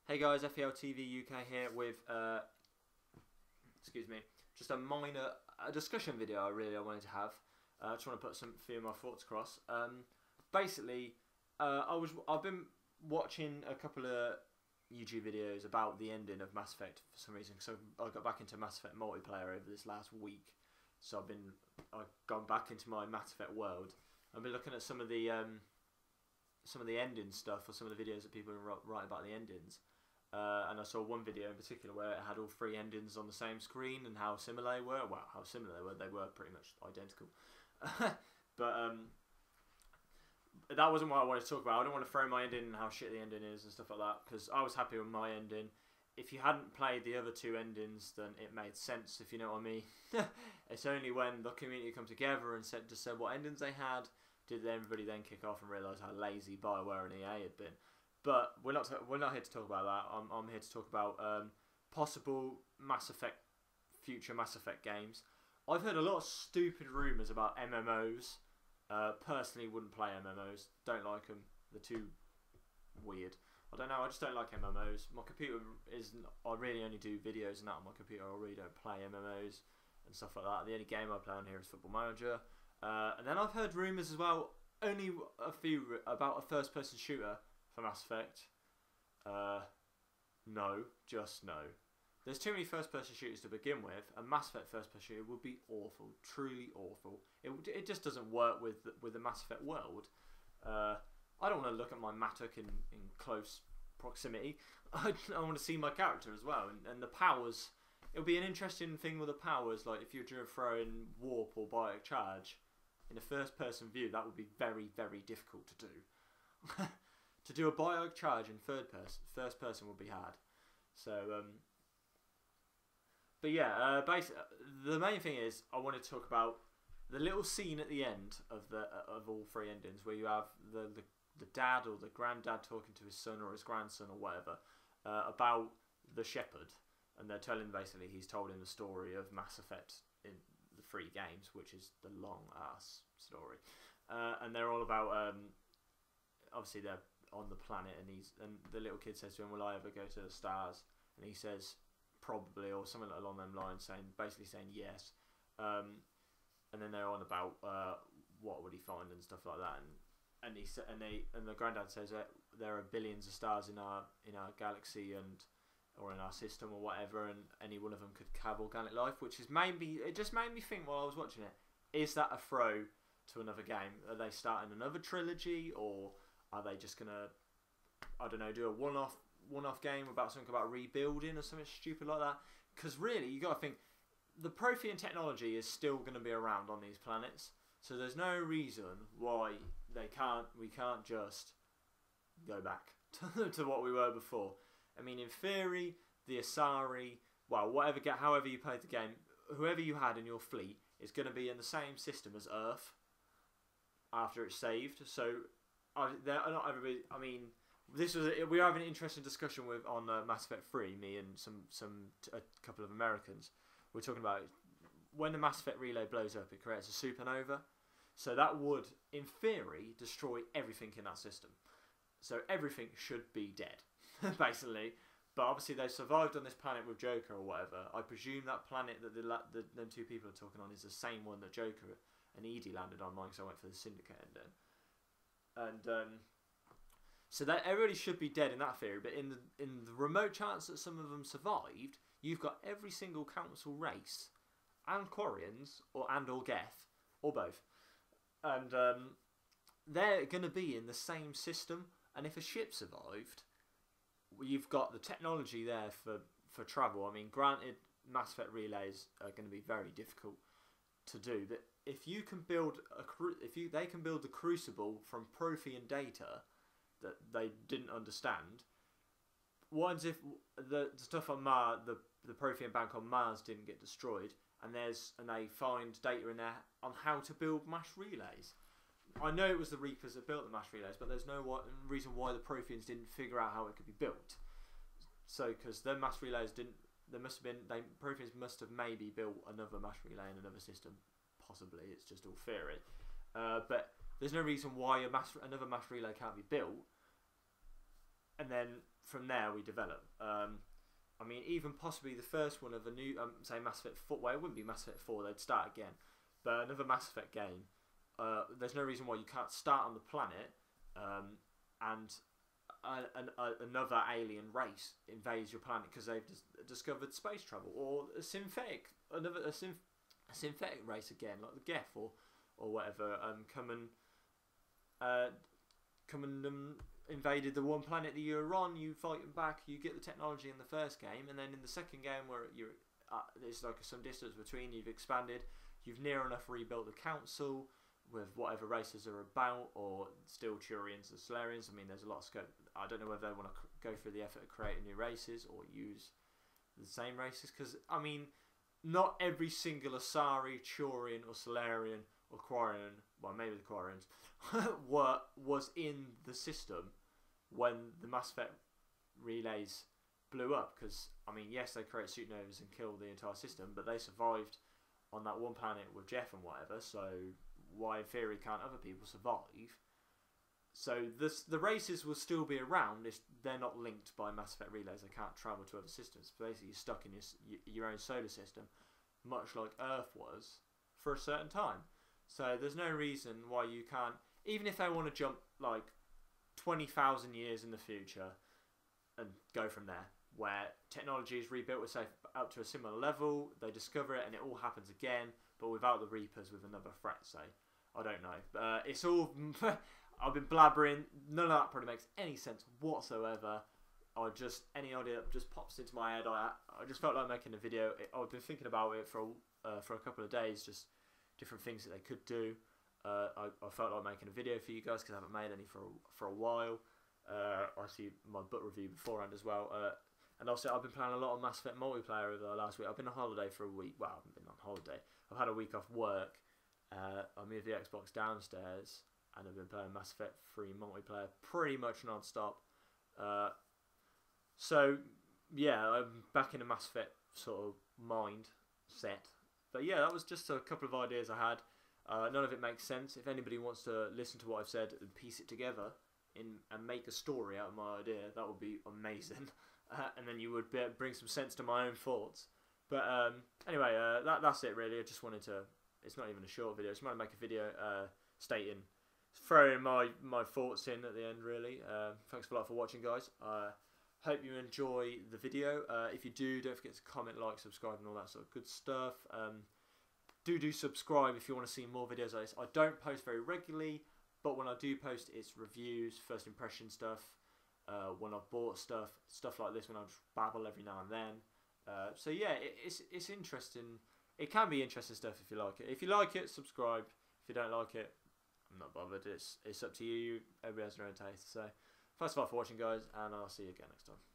Hey guys, FEL TV UK here with, excuse me, just a minor discussion video I wanted to have. I just want to put some few of my thoughts across. Basically, I've been watching a couple of YouTube videos about the ending of Mass Effect for some reason. So I got back into Mass Effect multiplayer over this last week. So I've gone back into my Mass Effect world. I've been looking at some of the ending stuff, or some of the videos that people write about the endings. And I saw one video in particular where it had all three endings on the same screen and how similar they were. Well, how similar they were. They were pretty much identical. But that wasn't what I wanted to talk about. I don't want to throw my ending and how shit the ending is and stuff like that, because I was happy with my ending. If you hadn't played the other two endings, then it made sense, if you know what I mean. It's only when the community come together and said what endings they had did everybody then kick off and realise how lazy BioWare and EA had been. But we're not here to talk about that. I'm here to talk about possible future Mass Effect games. I've heard a lot of stupid rumours about MMOs. Personally, wouldn't play MMOs. Don't like them. They're too weird. I don't know. I just don't like MMOs. My computer isn't. I really only do videos and that on my computer. I really don't play MMOs and stuff like that. The only game I play on here is Football Manager. And then I've heard rumours as well. Only a few about a first-person shooter for Mass Effect. No, just no. There's too many first-person shooters to begin with. A Mass Effect first-person shooter would be awful, truly awful. It just doesn't work with the Mass Effect world. I don't want to look at my Mattock in close proximity. I want to see my character as well, and the powers. It'll be an interesting thing with the powers. Like if you're throwing warp or biotic charge in a first-person view, that would be very, very difficult to do. To do a biotic charge in first person would be hard. So, but yeah, basically, the main thing is I want to talk about the little scene at the end of all three endings, where you have the dad or the granddad talking to his son or his grandson or whatever about the shepherd, and they're telling basically he's told him the story of Mass Effect in the three games, which is the long ass story, and they're all about obviously they're on the planet, and the little kid says to him, "Will I ever go to the stars?" And he says, "Probably," or something along them lines, basically saying yes. And then they're on about what would he find and stuff like that, and the granddad says that there are billions of stars in our galaxy or in our system or whatever, and any one of them could have organic life, which it just made me think while I was watching it, is that a throw to another game? Are they starting another trilogy, or are they just gonna, I don't know, do a one-off game about something about rebuilding or something stupid like that? Because really, you got to think the Prothean technology is still going to be around on these planets, so there's no reason why we can't just go back to what we were before. I mean, in theory, the Asari, well, however you played the game, whoever you had in your fleet is going to be in the same system as Earth after it's saved. So not everybody. I mean, we were having an interesting discussion on Mass Effect 3. Me and a couple of Americans. We're talking about when the Mass Effect relay blows up, it creates a supernova. So that would, in theory, destroy everything in that system. So everything should be dead, basically. But obviously they survived on this planet with Joker or whatever. I presume that planet that them two people are talking on is the same one that Joker and Edie landed on, because I went for the Syndicate ending. And so that everybody should be dead in that theory, but in the remote chance that some of them survived, you've got every single council race and Quarians or Geth or both, and they're going to be in the same system. And if a ship survived, you've got the technology there for travel. I mean, granted, Mass Effect relays are going to be very difficult to do, but if you can build they can build the Crucible from Prothean data that they didn't understand. What if the stuff on Mars, the Prothean bank on Mars, didn't get destroyed, and they find data in there on how to build mass relays? I know it was the Reapers that built the mass relays, but there's no reason why the Protheans didn't figure out how it could be built. So, because their mass relays didn't, Protheans must have maybe built another mass relay in another system. Possibly, it's just all theory. But there's no reason why another mass relay can't be built. and then from there we develop. I mean, even possibly the first one of a new, say Mass Effect 4. Well, it wouldn't be Mass Effect 4. They'd start again, but another Mass Effect game. There's no reason why you can't start on the planet, and another alien race invades your planet because they've discovered space travel, or a synthetic race again, like the Geth or whatever, come and invaded the one planet that you were on. You fight them back. You get the technology in the first game, and then in the second game, where there's like some distance between, you've expanded. You've near enough rebuilt the council with whatever races are about, or still Turians and Solarians. I mean, there's a lot of scope. I don't know whether they want to go through the effort of creating new races or use the same races, because I mean, not every single Asari, Turian, or Solarian or Quarian, well, maybe the Quarians, was in the system when the Mass Effect relays blew up. Because I mean, yes, they create supernovas and kill the entire system, but they survived on that one planet with Jeff and whatever. So why, in theory, can't other people survive? So the races will still be around. They're not linked by Mass Effect relays. They can't travel to other systems. Basically, you're stuck in your own solar system, much like Earth was for a certain time. So there's no reason why you can't, even if they want to jump like 20,000 years in the future and go from there, where technology is rebuilt with, say, up to a similar level, they discover it and it all happens again, but without the Reapers, with another threat, say. I don't know. It's all... I've been blabbering. None of that probably makes any sense whatsoever. Any idea that just pops into my head. I just felt like making a video. I've been thinking about it for a couple of days, just different things that they could do. I felt like making a video for you guys because I haven't made any for a while. I see my book review beforehand as well. And also, I've been playing a lot of Mass Effect multiplayer over the last week. I've been on holiday for a week. Well, I haven't been on holiday. I've had a week off work. I moved the Xbox downstairs, and I've been playing Mass Effect 3 multiplayer pretty much non-stop. So, yeah, I'm back in a Mass Effect sort of mindset. But yeah, that was just a couple of ideas I had. None of it makes sense. If anybody wants to listen to what I've said and piece it together and make a story out of my idea, that would be amazing. And then you would bring some sense to my own thoughts. But anyway, that's it really. I just wanted to... It's not even a short video. I just wanted to make a video throwing my thoughts in at the end, really. Thanks a lot for watching, guys. Hope you enjoy the video. If you do, don't forget to comment, like, subscribe, and all that sort of good stuff. Do subscribe if you want to see more videos like this. I don't post very regularly, but when I do post, it's reviews, first impression stuff, when I've bought stuff like this, when I just babble every now and then. So yeah, it's interesting. It can be interesting stuff if you like it. If you like it, subscribe. If you don't like it, I'm not bothered. It's up to you. Everybody has their own taste. So, thanks a lot for watching, guys, and I'll see you again next time.